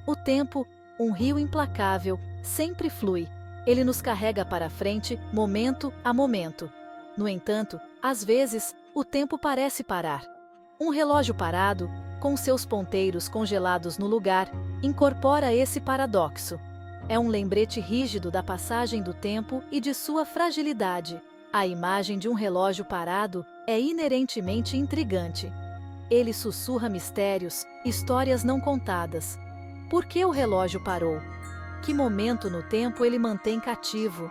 O tempo, um rio implacável, sempre flui. Ele nos carrega para frente, momento a momento. No entanto, às vezes, o tempo parece parar. Um relógio parado, com seus ponteiros congelados no lugar, incorpora esse paradoxo. É um lembrete rígido da passagem do tempo e de sua fragilidade. A imagem de um relógio parado é inerentemente intrigante. Ele sussurra mistérios, histórias não contadas. Por que o relógio parou? Que momento no tempo ele mantém cativo?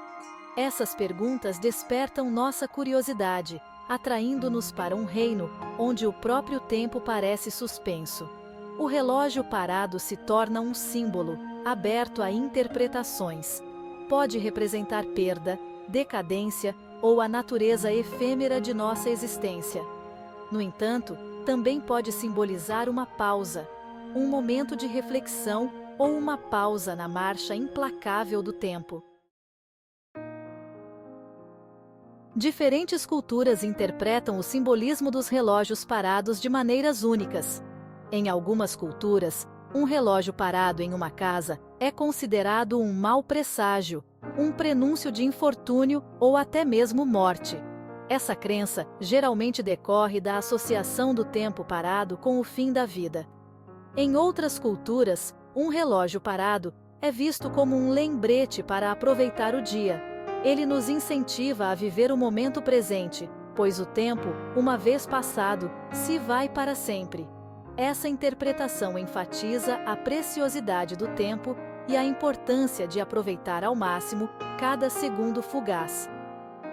Essas perguntas despertam nossa curiosidade, atraindo-nos para um reino onde o próprio tempo parece suspenso. O relógio parado se torna um símbolo, aberto a interpretações. Pode representar perda, decadência ou a natureza efêmera de nossa existência. No entanto, também pode simbolizar uma pausa, um momento de reflexão ou uma pausa na marcha implacável do tempo. Diferentes culturas interpretam o simbolismo dos relógios parados de maneiras únicas. Em algumas culturas, um relógio parado em uma casa é considerado um mau presságio, um prenúncio de infortúnio ou até mesmo morte. Essa crença geralmente decorre da associação do tempo parado com o fim da vida. Em outras culturas, um relógio parado é visto como um lembrete para aproveitar o dia. Ele nos incentiva a viver o momento presente, pois o tempo, uma vez passado, se vai para sempre. Essa interpretação enfatiza a preciosidade do tempo e a importância de aproveitar ao máximo cada segundo fugaz.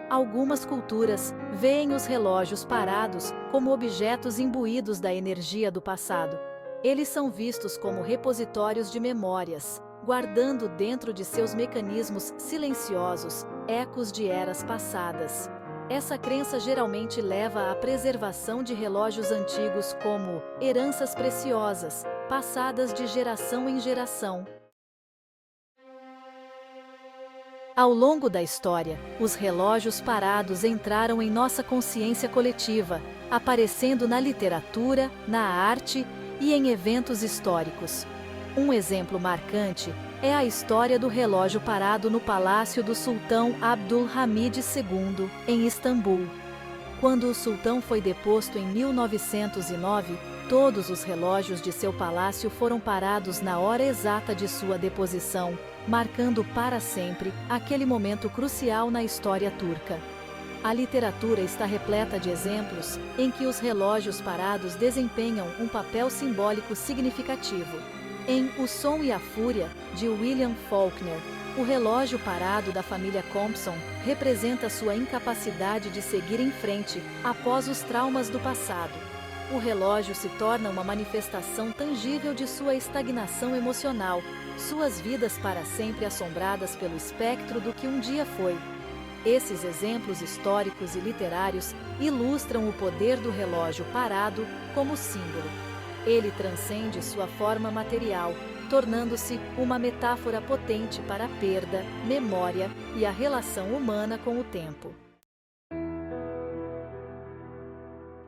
Algumas culturas veem os relógios parados como objetos imbuídos da energia do passado. Eles são vistos como repositórios de memórias, guardando dentro de seus mecanismos silenciosos ecos de eras passadas. Essa crença geralmente leva à preservação de relógios antigos como heranças preciosas, passadas de geração em geração. Ao longo da história, os relógios parados entraram em nossa consciência coletiva, aparecendo na literatura, na arte e em eventos históricos. Um exemplo marcante é a história do relógio parado no palácio do sultão Abdulhamid II, em Istambul. Quando o sultão foi deposto em 1909, todos os relógios de seu palácio foram parados na hora exata de sua deposição, marcando para sempre aquele momento crucial na história turca. A literatura está repleta de exemplos em que os relógios parados desempenham um papel simbólico significativo. Em O Som e a Fúria, de William Faulkner, o relógio parado da família Compson representa sua incapacidade de seguir em frente após os traumas do passado. O relógio se torna uma manifestação tangível de sua estagnação emocional, suas vidas para sempre assombradas pelo espectro do que um dia foi. Esses exemplos históricos e literários ilustram o poder do relógio parado como símbolo. Ele transcende sua forma material, tornando-se uma metáfora potente para a perda, memória e a relação humana com o tempo.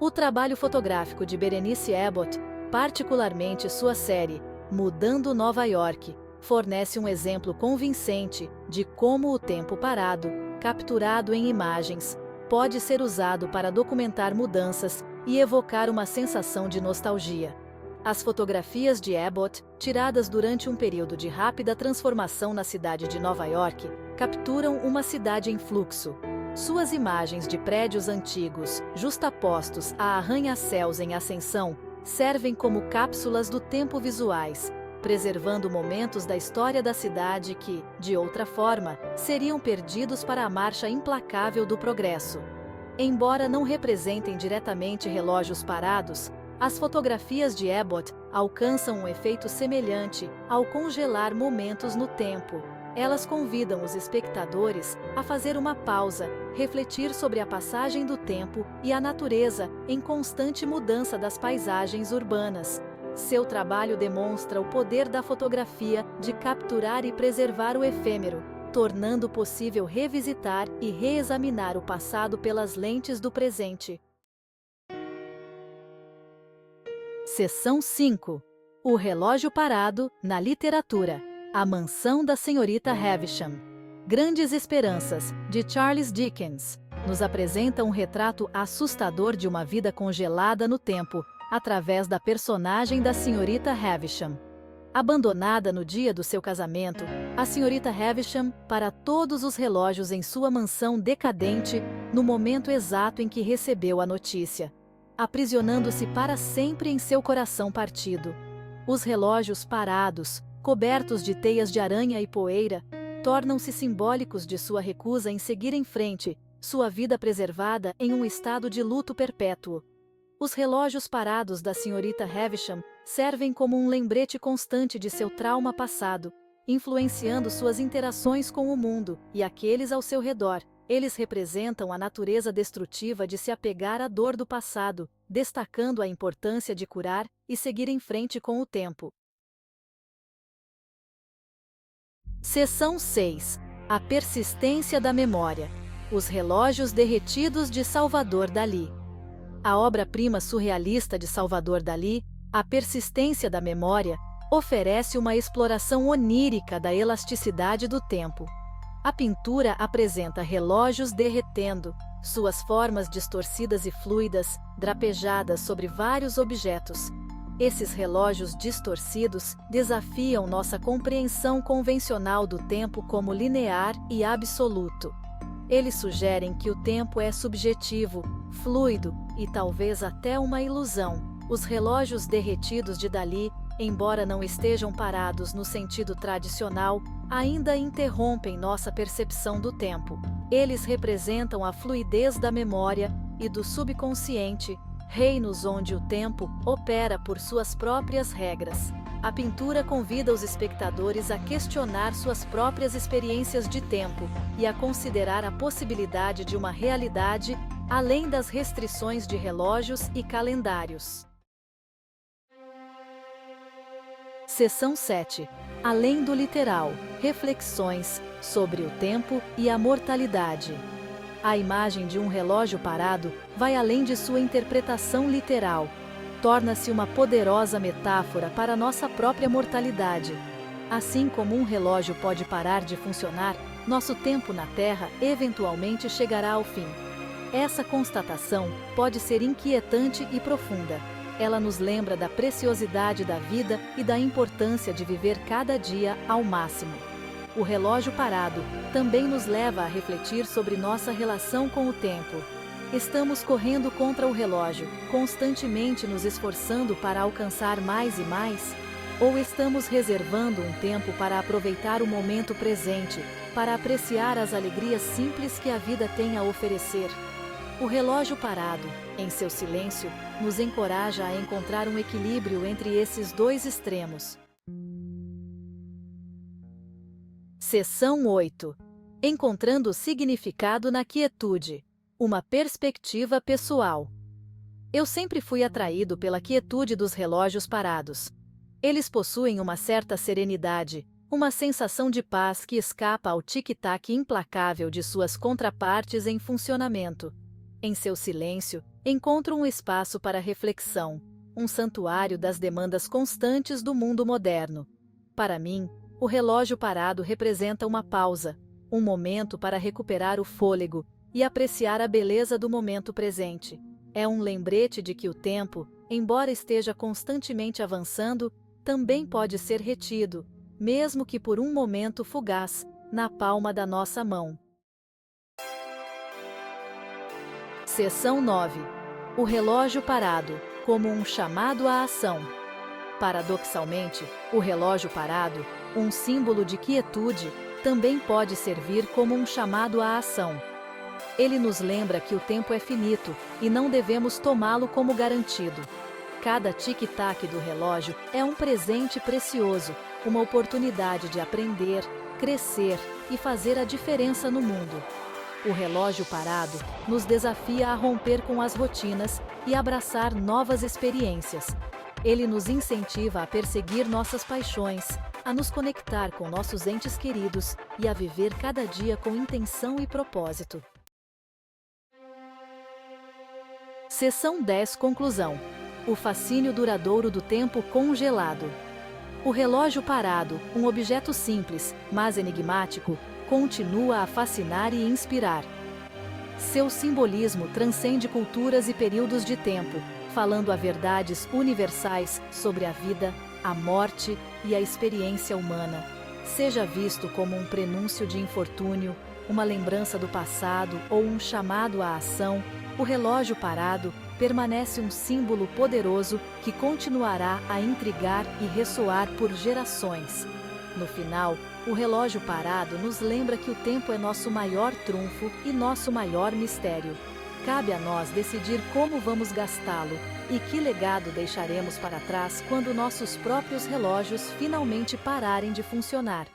O trabalho fotográfico de Berenice Abbott, particularmente sua série Mudando Nova York, fornece um exemplo convincente de como o tempo parado, capturado em imagens, pode ser usado para documentar mudanças e evocar uma sensação de nostalgia. As fotografias de Abbott, tiradas durante um período de rápida transformação na cidade de Nova York, capturam uma cidade em fluxo. Suas imagens de prédios antigos, justapostos a arranha-céus em ascensão, servem como cápsulas do tempo visuais, preservando momentos da história da cidade que, de outra forma, seriam perdidos para a marcha implacável do progresso. Embora não representem diretamente relógios parados, as fotografias de Abbott alcançam um efeito semelhante ao congelar momentos no tempo. Elas convidam os espectadores a fazer uma pausa, refletir sobre a passagem do tempo e a natureza em constante mudança das paisagens urbanas. Seu trabalho demonstra o poder da fotografia de capturar e preservar o efêmero, tornando possível revisitar e reexaminar o passado pelas lentes do presente. Seção 5. O relógio parado na literatura. A mansão da senhorita Havisham. Grandes Esperanças, de Charles Dickens, nos apresenta um retrato assustador de uma vida congelada no tempo, através da personagem da senhorita Havisham. Abandonada no dia do seu casamento, a senhorita Havisham para todos os relógios em sua mansão decadente no momento exato em que recebeu a notícia, aprisionando-se para sempre em seu coração partido. Os relógios parados, cobertos de teias de aranha e poeira, tornam-se simbólicos de sua recusa em seguir em frente, sua vida preservada em um estado de luto perpétuo. Os relógios parados da senhorita Havisham servem como um lembrete constante de seu trauma passado, influenciando suas interações com o mundo e aqueles ao seu redor. Eles representam a natureza destrutiva de se apegar à dor do passado, destacando a importância de curar e seguir em frente com o tempo. Seção 6. A persistência da memória. Os relógios derretidos de Salvador Dalí. A obra-prima surrealista de Salvador Dalí, A Persistência da Memória, oferece uma exploração onírica da elasticidade do tempo. A pintura apresenta relógios derretendo, suas formas distorcidas e fluidas, drapejadas sobre vários objetos. Esses relógios distorcidos desafiam nossa compreensão convencional do tempo como linear e absoluto. Eles sugerem que o tempo é subjetivo, fluido e talvez até uma ilusão. Os relógios derretidos de Dalí, embora não estejam parados no sentido tradicional, ainda interrompem nossa percepção do tempo. Eles representam a fluidez da memória e do subconsciente, reinos onde o tempo opera por suas próprias regras. A pintura convida os espectadores a questionar suas próprias experiências de tempo e a considerar a possibilidade de uma realidade além das restrições de relógios e calendários. Seção 7. Além do literal, reflexões sobre o tempo e a mortalidade. A imagem de um relógio parado vai além de sua interpretação literal. Torna-se uma poderosa metáfora para nossa própria mortalidade. Assim como um relógio pode parar de funcionar, nosso tempo na Terra eventualmente chegará ao fim. Essa constatação pode ser inquietante e profunda. Ela nos lembra da preciosidade da vida e da importância de viver cada dia ao máximo. O relógio parado também nos leva a refletir sobre nossa relação com o tempo. Estamos correndo contra o relógio, constantemente nos esforçando para alcançar mais e mais? Ou estamos reservando um tempo para aproveitar o momento presente, para apreciar as alegrias simples que a vida tem a oferecer? O relógio parado, em seu silêncio, nos encoraja a encontrar um equilíbrio entre esses dois extremos. Seção 8. Encontrando significado na quietude. Uma perspectiva pessoal. Eu sempre fui atraído pela quietude dos relógios parados. Eles possuem uma certa serenidade, uma sensação de paz que escapa ao tic-tac implacável de suas contrapartes em funcionamento. Em seu silêncio, encontro um espaço para reflexão, um santuário das demandas constantes do mundo moderno. Para mim, o relógio parado representa uma pausa, um momento para recuperar o fôlego e apreciar a beleza do momento presente. É um lembrete de que o tempo, embora esteja constantemente avançando, também pode ser retido, mesmo que por um momento fugaz, na palma da nossa mão. Seção 9. O relógio parado, como um chamado à ação. Paradoxalmente, o relógio parado, um símbolo de quietude, também pode servir como um chamado à ação. Ele nos lembra que o tempo é finito e não devemos tomá-lo como garantido. Cada tic-tac do relógio é um presente precioso, uma oportunidade de aprender, crescer e fazer a diferença no mundo. O relógio parado nos desafia a romper com as rotinas e abraçar novas experiências. Ele nos incentiva a perseguir nossas paixões, a nos conectar com nossos entes queridos e a viver cada dia com intenção e propósito. Seção 10. Conclusão. o fascínio duradouro do tempo congelado. O relógio parado, um objeto simples, mas enigmático, continua a fascinar e inspirar. Seu simbolismo transcende culturas e períodos de tempo, falando a verdades universais sobre a vida, a morte e a experiência humana. Seja visto como um prenúncio de infortúnio, uma lembrança do passado ou um chamado à ação, o relógio parado permanece um símbolo poderoso que continuará a intrigar e ressoar por gerações. No final, o relógio parado nos lembra que o tempo é nosso maior trunfo e nosso maior mistério. Cabe a nós decidir como vamos gastá-lo e que legado deixaremos para trás quando nossos próprios relógios finalmente pararem de funcionar.